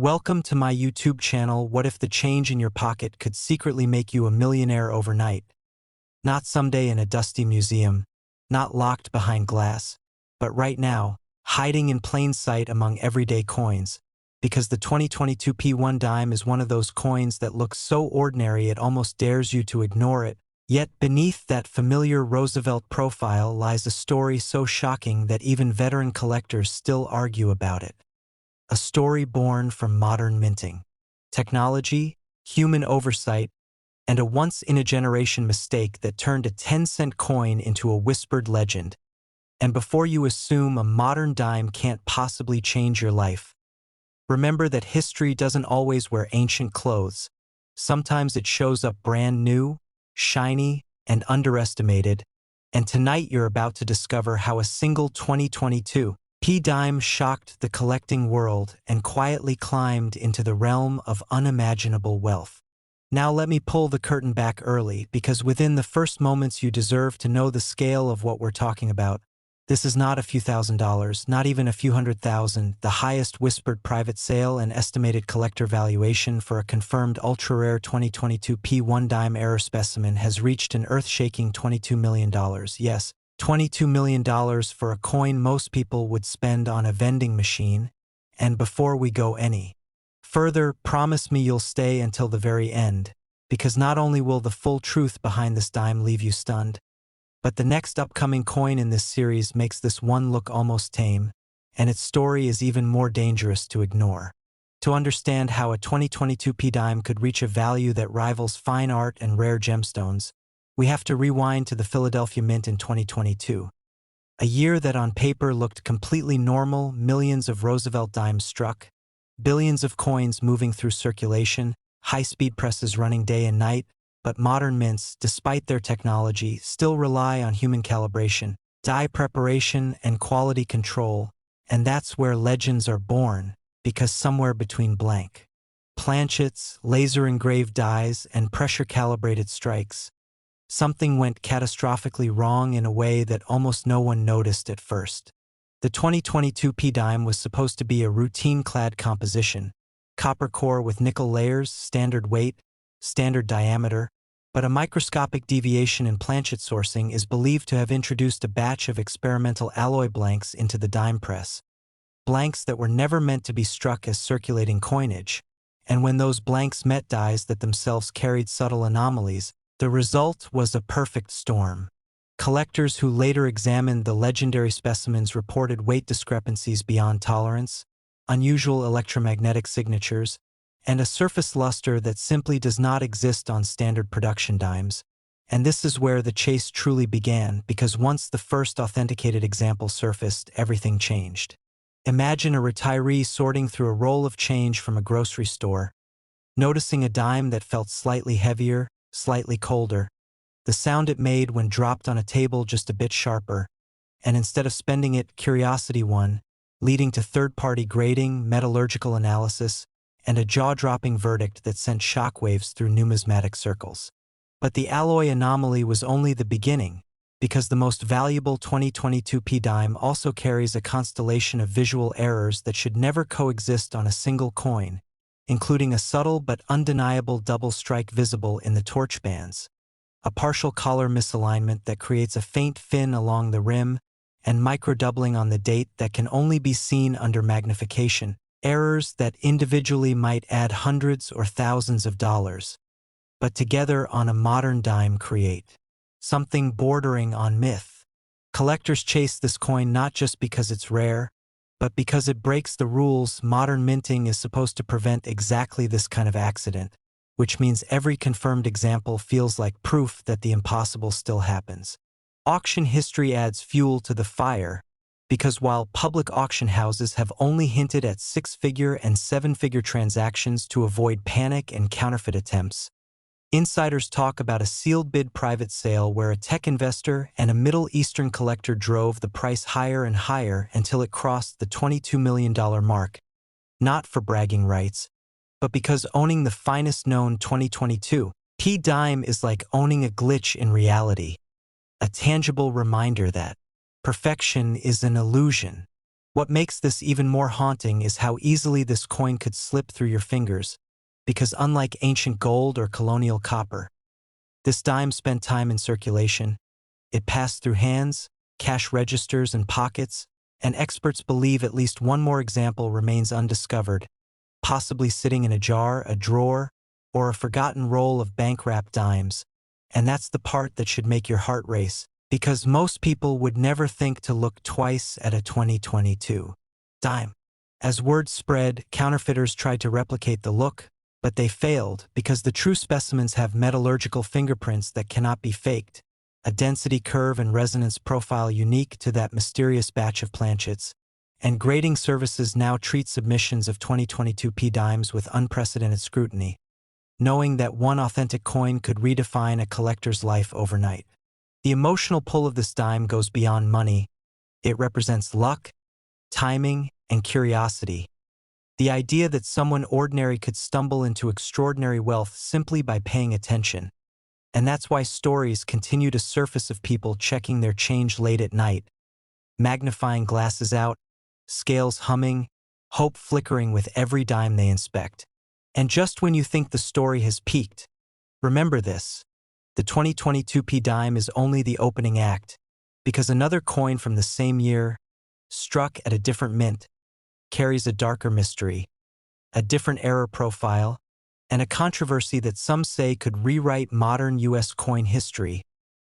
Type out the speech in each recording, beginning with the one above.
Welcome to my YouTube channel. What if the change in your pocket could secretly make you a millionaire overnight? Not someday in a dusty museum, not locked behind glass, but right now, hiding in plain sight among everyday coins. Because the 2022 P1 dime is one of those coins that looks so ordinary it almost dares you to ignore it. Yet beneath that familiar Roosevelt profile lies a story so shocking that even veteran collectors still argue about it. A story born from modern minting, technology, human oversight, and a once-in-a-generation mistake that turned a 10-cent coin into a whispered legend. And before you assume a modern dime can't possibly change your life, remember that history doesn't always wear ancient clothes. Sometimes it shows up brand new, shiny, and underestimated. And tonight you're about to discover how a single 2022 P-dime shocked the collecting world and quietly climbed into the realm of unimaginable wealth. Now let me pull the curtain back early, because within the first moments you deserve to know the scale of what we're talking about. This is not a few $1,000s, not even a few $100,000. The highest whispered private sale and estimated collector valuation for a confirmed ultra-rare 2022 P1 dime error specimen has reached an earth-shaking $22 million. Yes, $22 million for a coin most people would spend on a vending machine. And before we go any further, promise me you'll stay until the very end, because not only will the full truth behind this dime leave you stunned, but the next upcoming coin in this series makes this one look almost tame, and its story is even more dangerous to ignore. To understand how a 2022 P-dime could reach a value that rivals fine art and rare gemstones, we have to rewind to the Philadelphia Mint in 2022. A year that on paper looked completely normal. Millions of Roosevelt dimes struck, billions of coins moving through circulation, high-speed presses running day and night. But modern mints, despite their technology, still rely on human calibration, die preparation, and quality control. And that's where legends are born, because somewhere between blank planchets, laser-engraved dies, and pressure-calibrated strikes, something went catastrophically wrong in a way that almost no one noticed at first. The 2022 P-dime was supposed to be a routine-clad composition, copper core with nickel layers, standard weight, standard diameter, but a microscopic deviation in planchet sourcing is believed to have introduced a batch of experimental alloy blanks into the dime press. Blanks that were never meant to be struck as circulating coinage, and when those blanks met dies that themselves carried subtle anomalies, the result was a perfect storm. Collectors who later examined the legendary specimens reported weight discrepancies beyond tolerance, unusual electromagnetic signatures, and a surface luster that simply does not exist on standard production dimes. And this is where the chase truly began, because once the first authenticated example surfaced, everything changed. Imagine a retiree sorting through a roll of change from a grocery store, noticing a dime that felt slightly heavier, slightly colder, the sound it made when dropped on a table just a bit sharper, and instead of spending it, curiosity won, leading to third-party grading, metallurgical analysis, and a jaw-dropping verdict that sent shockwaves through numismatic circles. But the alloy anomaly was only the beginning, because the most valuable 2022 P-dime also carries a constellation of visual errors that should never coexist on a single coin, including a subtle but undeniable double strike visible in the torch bands, a partial collar misalignment that creates a faint fin along the rim, and micro-doubling on the date that can only be seen under magnification. Errors that individually might add hundreds or thousands of dollars, but together on a modern dime create something bordering on myth. Collectors chase this coin not just because it's rare, but because it breaks the rules. Modern minting is supposed to prevent exactly this kind of accident, which means every confirmed example feels like proof that the impossible still happens. Auction history adds fuel to the fire, because while public auction houses have only hinted at six-figure and seven-figure transactions to avoid panic and counterfeit attempts, insiders talk about a sealed bid private sale where a tech investor and a Middle Eastern collector drove the price higher and higher until it crossed the $22 million mark, not for bragging rights, but because owning the finest known 2022 P-dime is like owning a glitch in reality, a tangible reminder that perfection is an illusion. What makes this even more haunting is how easily this coin could slip through your fingers, because unlike ancient gold or colonial copper, this dime spent time in circulation. It passed through hands, cash registers, and pockets, and experts believe at least one more example remains undiscovered, possibly sitting in a jar, a drawer, or a forgotten roll of bank-wrapped dimes. And that's the part that should make your heart race, because most people would never think to look twice at a 2022 dime. As word spread, counterfeiters tried to replicate the look, but they failed because the true specimens have metallurgical fingerprints that cannot be faked, a density curve and resonance profile unique to that mysterious batch of planchets, and grading services now treat submissions of 2022 P dimes with unprecedented scrutiny, knowing that one authentic coin could redefine a collector's life overnight. The emotional pull of this dime goes beyond money. It represents luck, timing, and curiosity. The idea that someone ordinary could stumble into extraordinary wealth simply by paying attention. And that's why stories continue to surface of people checking their change late at night, magnifying glasses out, scales humming, hope flickering with every dime they inspect. And just when you think the story has peaked, remember this: the 2022 P dime is only the opening act, because another coin from the same year, struck at a different mint, carries a darker mystery, a different error profile, and a controversy that some say could rewrite modern U.S. coin history.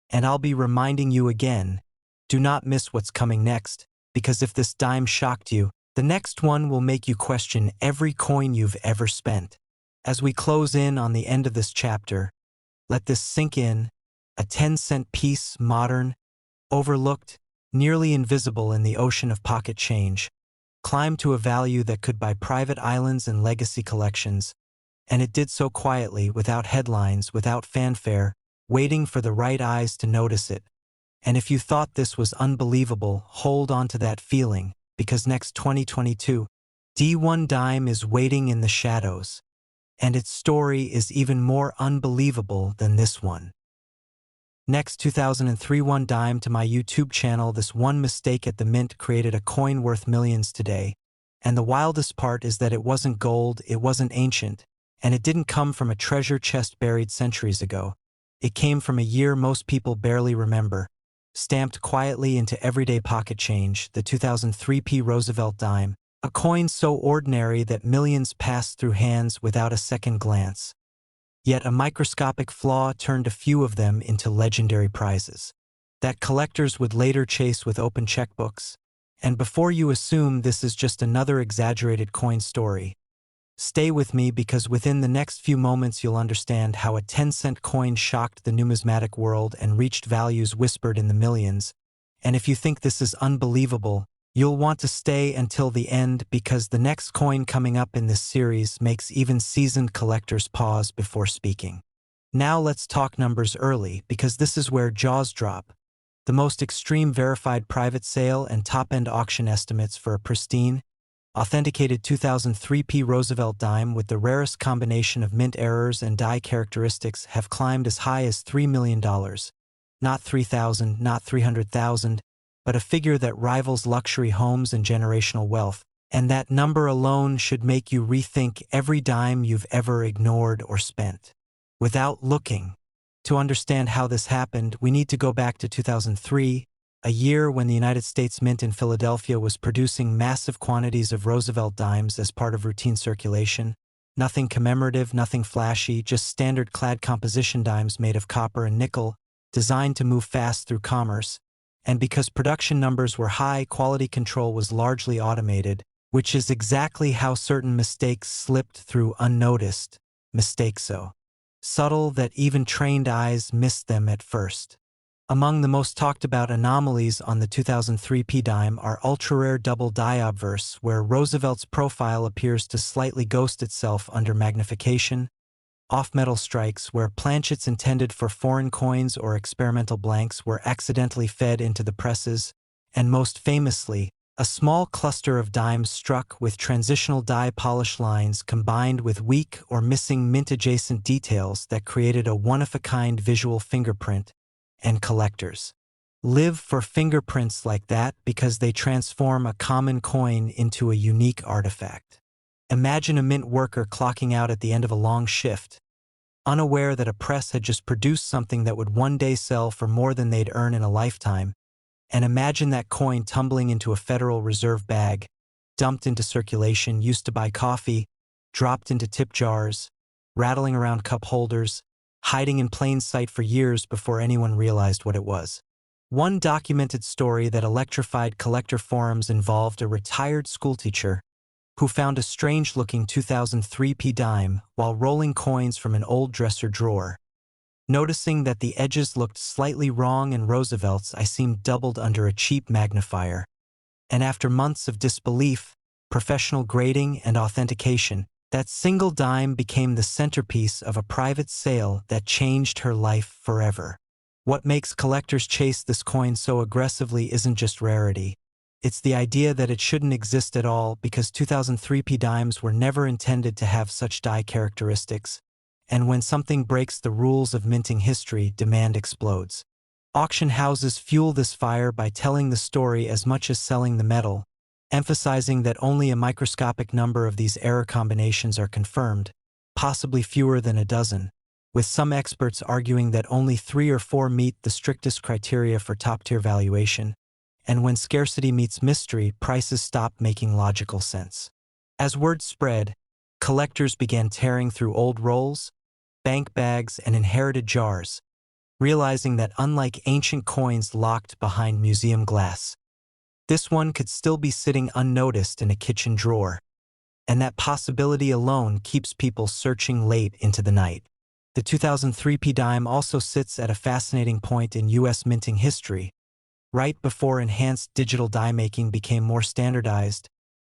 And I'll be reminding you again, do not miss what's coming next, because if this dime shocked you, the next one will make you question every coin you've ever spent. As we close in on the end of this chapter, let this sink in: a 10-cent piece, modern, overlooked, nearly invisible in the ocean of pocket change, climbed to a value that could buy private islands and legacy collections. And it did so quietly, without headlines, without fanfare, waiting for the right eyes to notice it. And if you thought this was unbelievable, hold on to that feeling, because next 2022, D1 dime is waiting in the shadows. And its story is even more unbelievable than this one. Next, 2003 1 dime to my YouTube channel. This one mistake at the mint created a coin worth millions today. And the wildest part is that it wasn't gold, it wasn't ancient, and it didn't come from a treasure chest buried centuries ago. It came from a year most people barely remember, stamped quietly into everyday pocket change, the 2003 P Roosevelt dime, a coin so ordinary that millions passed through hands without a second glance. Yet a microscopic flaw turned a few of them into legendary prizes that collectors would later chase with open checkbooks. And before you assume this is just another exaggerated coin story, stay with me, because within the next few moments you'll understand how a 10-cent coin shocked the numismatic world and reached values whispered in the millions. And if you think this is unbelievable, you'll want to stay until the end, because the next coin coming up in this series makes even seasoned collectors pause before speaking. Now let's talk numbers early, because this is where jaws drop. The most extreme verified private sale and top-end auction estimates for a pristine, authenticated 2003 P Roosevelt dime with the rarest combination of mint errors and die characteristics have climbed as high as $3 million. Not 3,000, not 300,000, but a figure that rivals luxury homes and generational wealth. And that number alone should make you rethink every dime you've ever ignored or spent without looking. To understand how this happened, we need to go back to 2003, a year when the United States Mint in Philadelphia was producing massive quantities of Roosevelt dimes as part of routine circulation. Nothing commemorative, nothing flashy, just standard clad composition dimes made of copper and nickel, designed to move fast through commerce. And because production numbers were high, quality control was largely automated, which is exactly how certain mistakes slipped through unnoticed. Mistakes so subtle that even trained eyes missed them at first. Among the most talked about anomalies on the 2003 P dime are ultra-rare double die obverse, where Roosevelt's profile appears to slightly ghost itself under magnification, off-metal strikes, where planchets intended for foreign coins or experimental blanks were accidentally fed into the presses, and most famously, a small cluster of dimes struck with transitional die polish lines combined with weak or missing mint-adjacent details that created a one-of-a-kind visual fingerprint. And collectors live for fingerprints like that because they transform a common coin into a unique artifact. Imagine a mint worker clocking out at the end of a long shift, unaware that a press had just produced something that would one day sell for more than they'd earn in a lifetime, and imagine that coin tumbling into a Federal Reserve bag, dumped into circulation, used to buy coffee, dropped into tip jars, rattling around cup holders, hiding in plain sight for years before anyone realized what it was. One documented story that electrified collector forums involved a retired schoolteacher who found a strange-looking 2003 dime while rolling coins from an old dresser drawer. Noticing that the edges looked slightly wrong in Roosevelt's, I seemed doubled under a cheap magnifier. And after months of disbelief, professional grading, and authentication, that single dime became the centerpiece of a private sale that changed her life forever. What makes collectors chase this coin so aggressively isn't just rarity. It's the idea that it shouldn't exist at all because 2003 dimes were never intended to have such die characteristics. And when something breaks the rules of minting history, demand explodes. Auction houses fuel this fire by telling the story as much as selling the metal, emphasizing that only a microscopic number of these error combinations are confirmed, possibly fewer than a dozen, with some experts arguing that only 3 or 4 meet the strictest criteria for top-tier valuation. And when scarcity meets mystery, prices stop making logical sense. As word spread, collectors began tearing through old rolls, bank bags, and inherited jars, realizing that unlike ancient coins locked behind museum glass, this one could still be sitting unnoticed in a kitchen drawer. And that possibility alone keeps people searching late into the night. The 2003 dime also sits at a fascinating point in U.S. minting history, right before enhanced digital die making became more standardized,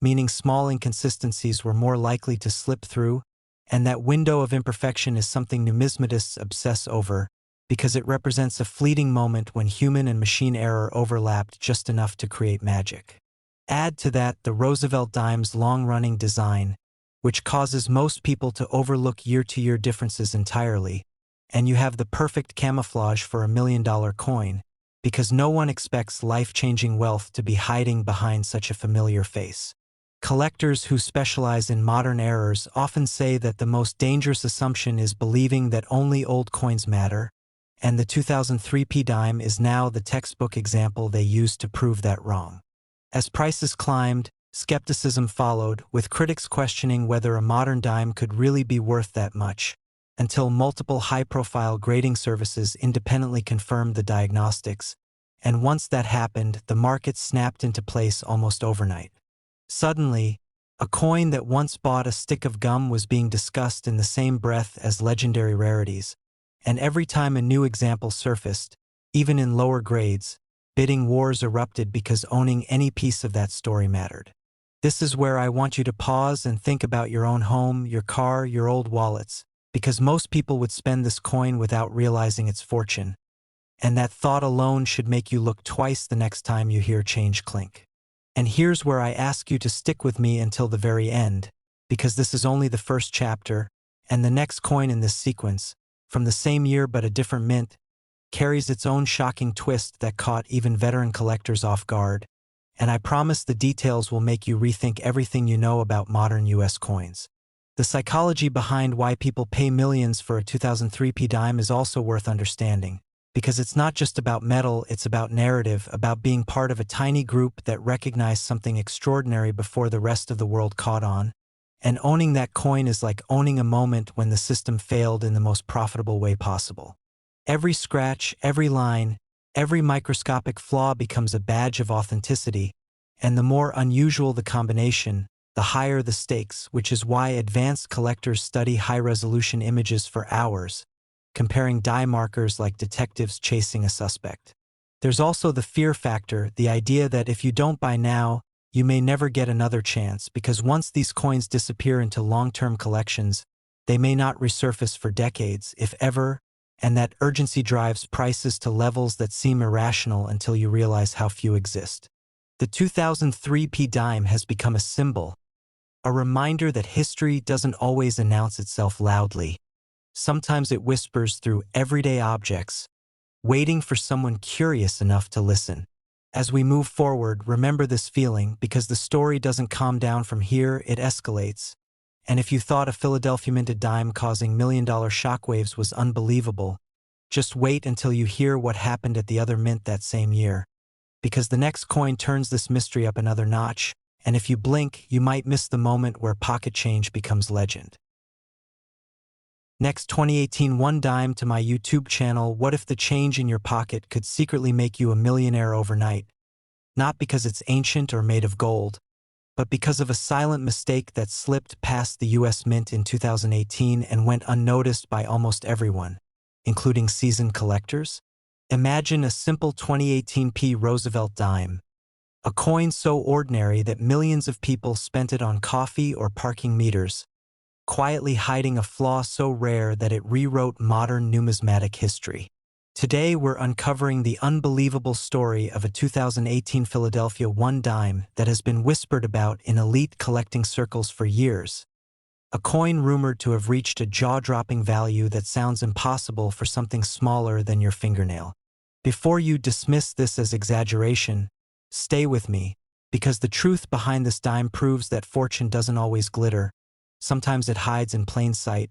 meaning small inconsistencies were more likely to slip through, and that window of imperfection is something numismatists obsess over because it represents a fleeting moment when human and machine error overlapped just enough to create magic. Add to that the Roosevelt dime's long-running design, which causes most people to overlook year-to-year differences entirely, and you have the perfect camouflage for a $1 million coin, because no one expects life-changing wealth to be hiding behind such a familiar face. Collectors who specialize in modern errors often say that the most dangerous assumption is believing that only old coins matter, and the 2003 dime is now the textbook example they used to prove that wrong. As prices climbed, skepticism followed, with critics questioning whether a modern dime could really be worth that much, until multiple high-profile grading services independently confirmed the diagnostics, and once that happened, the market snapped into place almost overnight. Suddenly, a coin that once bought a stick of gum was being discussed in the same breath as legendary rarities, and every time a new example surfaced, even in lower grades, bidding wars erupted because owning any piece of that story mattered. This is where I want you to pause and think about your own home, your car, your old wallets, because most people would spend this coin without realizing its fortune, and that thought alone should make you look twice the next time you hear change clink. And here's where I ask you to stick with me until the very end, because this is only the first chapter, and the next coin in this sequence, from the same year but a different mint, carries its own shocking twist that caught even veteran collectors off guard, and I promise the details will make you rethink everything you know about modern U.S. coins. The psychology behind why people pay millions for a 2003 dime is also worth understanding, because it's not just about metal, it's about narrative, about being part of a tiny group that recognized something extraordinary before the rest of the world caught on. And owning that coin is like owning a moment when the system failed in the most profitable way possible. Every scratch, every line, every microscopic flaw becomes a badge of authenticity, and the more unusual the combination, the higher the stakes, which is why advanced collectors study high-resolution images for hours, comparing die markers like detectives chasing a suspect. There's also the fear factor, the idea that if you don't buy now, you may never get another chance, because once these coins disappear into long-term collections, they may not resurface for decades, if ever, and that urgency drives prices to levels that seem irrational until you realize how few exist. The 2003 dime has become a symbol, a reminder that history doesn't always announce itself loudly. Sometimes it whispers through everyday objects, waiting for someone curious enough to listen. As we move forward, remember this feeling, because the story doesn't calm down from here, it escalates. And if you thought a Philadelphia minted dime causing million-dollar shockwaves was unbelievable, just wait until you hear what happened at the other mint that same year. Because the next coin turns this mystery up another notch, and if you blink, you might miss the moment where pocket change becomes legend. Next, 2018 one dime to my YouTube channel. What if the change in your pocket could secretly make you a millionaire overnight? Not because it's ancient or made of gold, but because of a silent mistake that slipped past the US Mint in 2018 and went unnoticed by almost everyone, including seasoned collectors. Imagine a simple 2018 Roosevelt dime, a coin so ordinary that millions of people spent it on coffee or parking meters, quietly hiding a flaw so rare that it rewrote modern numismatic history. Today we're uncovering the unbelievable story of a 2018 Philadelphia one dime that has been whispered about in elite collecting circles for years. A coin rumored to have reached a jaw-dropping value that sounds impossible for something smaller than your fingernail. Before you dismiss this as exaggeration, stay with me, because the truth behind this dime proves that fortune doesn't always glitter. Sometimes it hides in plain sight,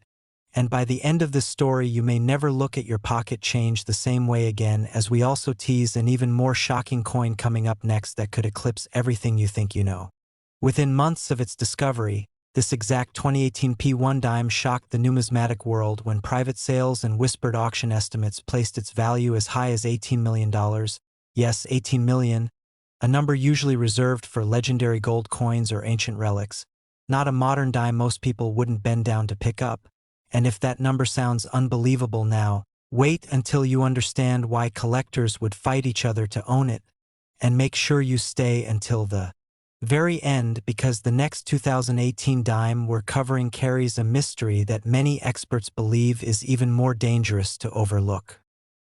and by the end of this story you may never look at your pocket change the same way again, as we also tease an even more shocking coin coming up next that could eclipse everything you think you know. Within months of its discovery, this exact 2018 P1 dime shocked the numismatic world when private sales and whispered auction estimates placed its value as high as $18 million. Yes, 18 million, a number usually reserved for legendary gold coins or ancient relics. Not a modern dime most people wouldn't bend down to pick up. And if that number sounds unbelievable now, wait until you understand why collectors would fight each other to own it. And make sure you stay until the very end, because the next 2018 dime we're covering carries a mystery that many experts believe is even more dangerous to overlook.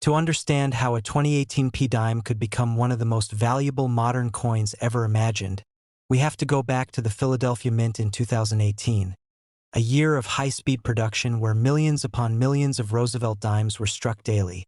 To understand how a 2018 P dime could become one of the most valuable modern coins ever imagined, we have to go back to the Philadelphia Mint in 2018, a year of high-speed production where millions upon millions of Roosevelt dimes were struck daily,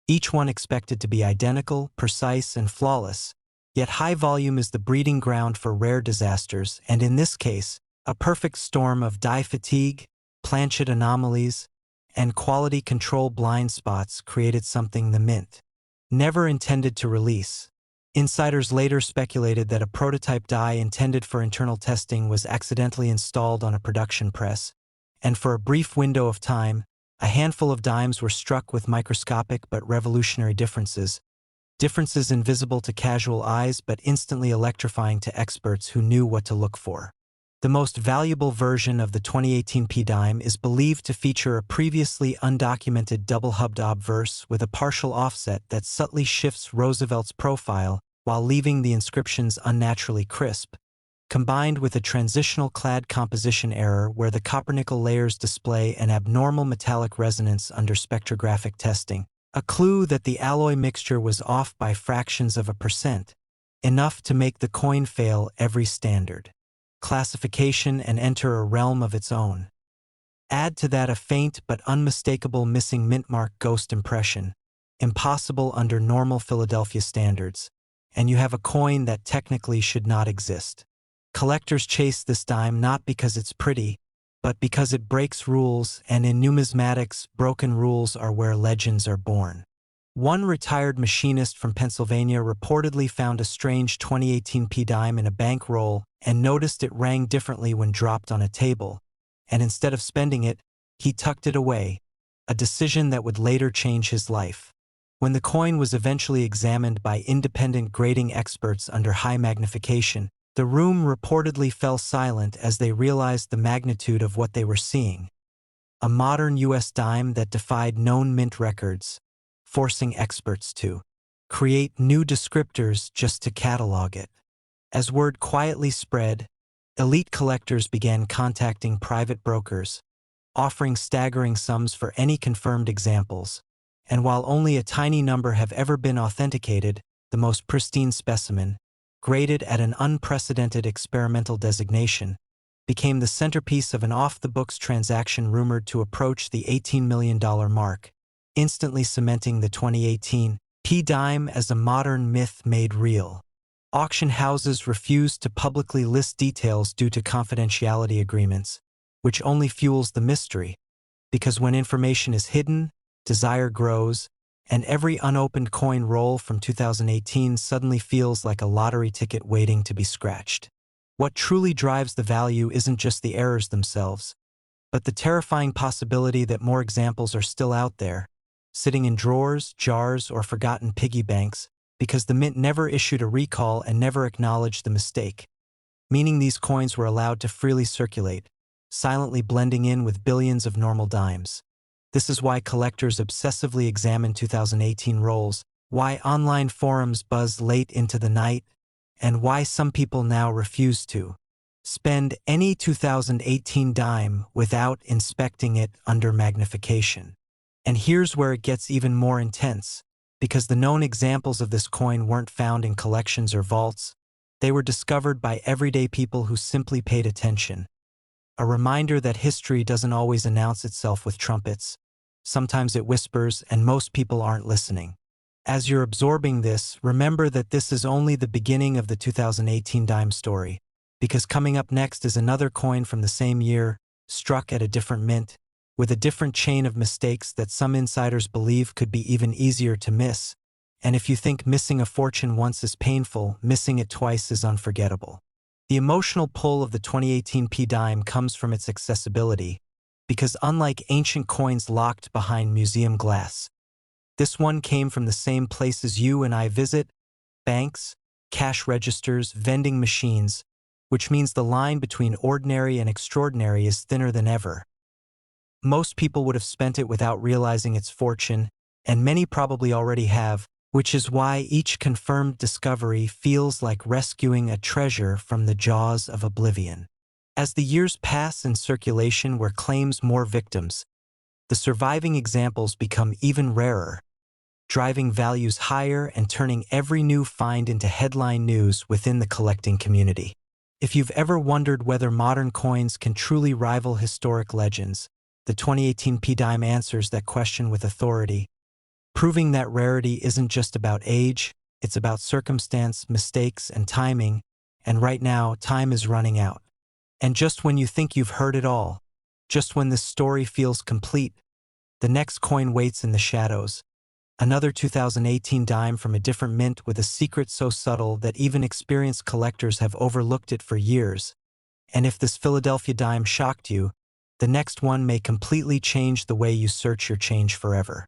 each one expected to be identical, precise, and flawless. Yet high volume is the breeding ground for rare disasters, and in this case, a perfect storm of die fatigue, planchet anomalies, and quality control blind spots created something the Mint never intended to release. Insiders later speculated that a prototype die intended for internal testing was accidentally installed on a production press, and for a brief window of time, a handful of dimes were struck with microscopic but revolutionary differences invisible to casual eyes but instantly electrifying to experts who knew what to look for. The most valuable version of the 2018 P dime is believed to feature a previously undocumented double-hubbed obverse with a partial offset that subtly shifts Roosevelt's profile while leaving the inscriptions unnaturally crisp, combined with a transitional clad composition error where the copper-nickel layers display an abnormal metallic resonance under spectrographic testing. A clue that the alloy mixture was off by fractions of a percent, enough to make the coin fail every standard classification and enter a realm of its own. Add to that a faint but unmistakable missing mint mark ghost impression, impossible under normal Philadelphia standards, and you have a coin that technically should not exist. Collectors chase this dime not because it's pretty, but because it breaks rules, and in numismatics, broken rules are where legends are born. One retired machinist from Pennsylvania reportedly found a strange 2018 P dime in a bank roll and noticed it rang differently when dropped on a table, and instead of spending it, he tucked it away, a decision that would later change his life. When the coin was eventually examined by independent grading experts under high magnification, the room reportedly fell silent as they realized the magnitude of what they were seeing. A modern U.S. dime that defied known mint records, forcing experts to create new descriptors just to catalog it. As word quietly spread, elite collectors began contacting private brokers, offering staggering sums for any confirmed examples. And while only a tiny number have ever been authenticated, the most pristine specimen, graded at an unprecedented experimental designation, became the centerpiece of an off-the-books transaction rumored to approach the $18 million mark. instantly cementing the 2018 P-dime as a modern myth made real. Auction houses refuse to publicly list details due to confidentiality agreements, which only fuels the mystery, because when information is hidden, desire grows, and every unopened coin roll from 2018 suddenly feels like a lottery ticket waiting to be scratched. What truly drives the value isn't just the errors themselves, but the terrifying possibility that more examples are still out there, sitting in drawers, jars, or forgotten piggy banks, because the mint never issued a recall and never acknowledged the mistake, meaning these coins were allowed to freely circulate, silently blending in with billions of normal dimes. This is why collectors obsessively examine 2018 rolls, why online forums buzz late into the night, and why some people now refuse to spend any 2018 dime without inspecting it under magnification. And here's where it gets even more intense, because the known examples of this coin weren't found in collections or vaults. They were discovered by everyday people who simply paid attention. A reminder that history doesn't always announce itself with trumpets. Sometimes it whispers, and most people aren't listening. As you're absorbing this, remember that this is only the beginning of the 2018 dime story, because coming up next is another coin from the same year, struck at a different mint, with a different chain of mistakes that some insiders believe could be even easier to miss. And if you think missing a fortune once is painful, missing it twice is unforgettable. The emotional pull of the 2018 P-dime comes from its accessibility, because unlike ancient coins locked behind museum glass, this one came from the same places you and I visit: banks, cash registers, vending machines, which means the line between ordinary and extraordinary is thinner than ever. Most people would have spent it without realizing its fortune, and many probably already have, which is why each confirmed discovery feels like rescuing a treasure from the jaws of oblivion. As the years pass and circulation where claims more victims, the surviving examples become even rarer, driving values higher and turning every new find into headline news within the collecting community. If you've ever wondered whether modern coins can truly rival historic legends, the 2018 P-dime answers that question with authority, proving that rarity isn't just about age, it's about circumstance, mistakes, and timing, and right now, time is running out. And just when you think you've heard it all, just when this story feels complete, the next coin waits in the shadows. Another 2018 dime from a different mint with a secret so subtle that even experienced collectors have overlooked it for years. And if this Philadelphia dime shocked you, the next one may completely change the way you search your change forever.